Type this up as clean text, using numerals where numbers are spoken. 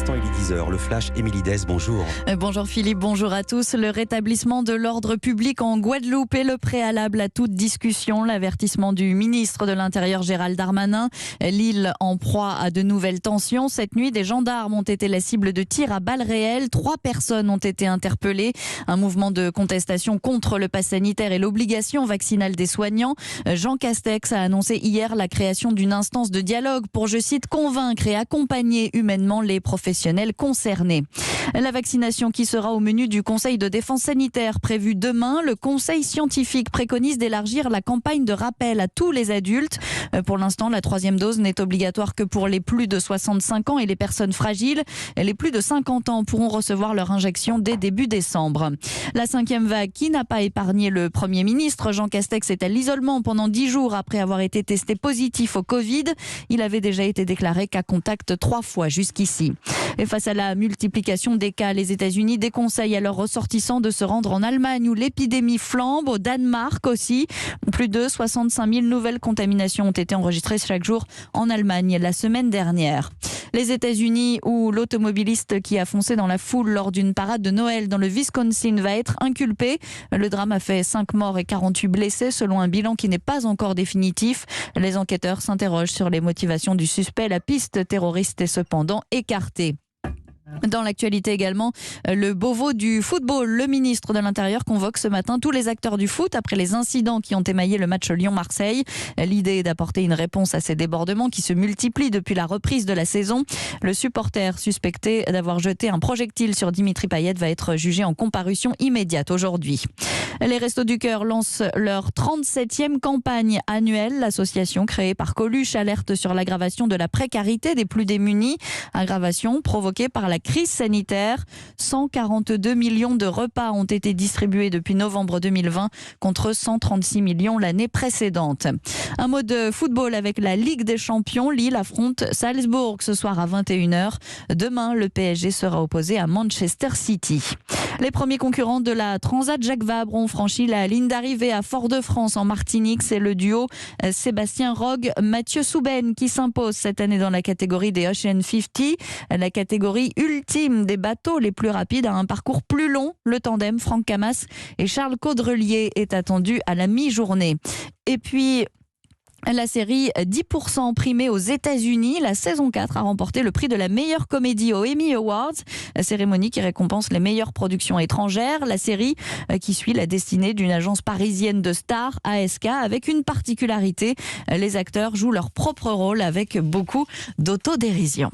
l'instant, il est 10h. Le Flash, Émilie Dez, bonjour. Bonjour Philippe, bonjour à tous. Le rétablissement de l'ordre public en Guadeloupe est le préalable à toute discussion. L'avertissement du ministre de l'Intérieur Gérald Darmanin. L'île en proie à de nouvelles tensions. Cette nuit, des gendarmes ont été la cible de tirs à balles réelles. 3 personnes ont été interpellées. Un mouvement de contestation contre le pass sanitaire et l'obligation vaccinale des soignants. Jean Castex a annoncé hier la création d'une instance de dialogue pour, je cite, convaincre et accompagner humainement les professionnels concernés. La vaccination qui sera au menu du Conseil de défense sanitaire prévu demain. Le Conseil scientifique préconise d'élargir la campagne de rappel à tous les adultes. Pour l'instant, la 3e dose n'est obligatoire que pour les plus de 65 ans et les personnes fragiles. Les plus de 50 ans pourront recevoir leur injection dès début décembre. La 5e vague qui n'a pas épargné le Premier ministre. Jean Castex est à l'isolement pendant 10 jours après avoir été testé positif au Covid. Il avait déjà été déclaré cas contact 3 fois jusqu'ici. Et face à la multiplication des cas, les États-Unis déconseillent à leurs ressortissants de se rendre en Allemagne où l'épidémie flambe, au Danemark aussi. Plus de 65 000 nouvelles contaminations ont été enregistrées chaque jour en Allemagne la semaine dernière. Les États-Unis où l'automobiliste qui a foncé dans la foule lors d'une parade de Noël dans le Wisconsin va être inculpé. Le drame a fait 5 morts et 48 blessés selon un bilan qui n'est pas encore définitif. Les enquêteurs s'interrogent sur les motivations du suspect. La piste terroriste est cependant écartée. Dans l'actualité également, le Beauvau du football. Le ministre de l'Intérieur convoque ce matin tous les acteurs du foot après les incidents qui ont émaillé le match Lyon-Marseille. L'idée est d'apporter une réponse à ces débordements qui se multiplient depuis la reprise de la saison. Le supporter suspecté d'avoir jeté un projectile sur Dimitri Payet va être jugé en comparution immédiate aujourd'hui. Les Restos du Cœur lancent leur 37e campagne annuelle. L'association créée par Coluche alerte sur l'aggravation de la précarité des plus démunis. Aggravation provoquée par la crise sanitaire. 142 millions de repas ont été distribués depuis novembre 2020 contre 136 millions l'année précédente. Un mot de football avec la Ligue des Champions. Lille affronte Salzbourg ce soir à 21h. Demain, le PSG sera opposé à Manchester City. Les premiers concurrents de la Transat Jacques Vabre ont franchi la ligne d'arrivée à Fort-de-France en Martinique. C'est le duo Sébastien Rogue-Mathieu Souben qui s'impose cette année dans la catégorie des Ocean 50, la catégorie ultime des bateaux les plus rapides à un parcours plus long. Le tandem Franck Camas et Charles Caudrelier est attendu à la mi-journée. Et puis la série 10% primée aux États-Unis, la saison 4 a remporté le prix de la meilleure comédie aux Emmy Awards, la cérémonie qui récompense les meilleures productions étrangères. La série qui suit la destinée d'une agence parisienne de stars, ASK, avec une particularité, les acteurs jouent leur propre rôle avec beaucoup d'autodérision.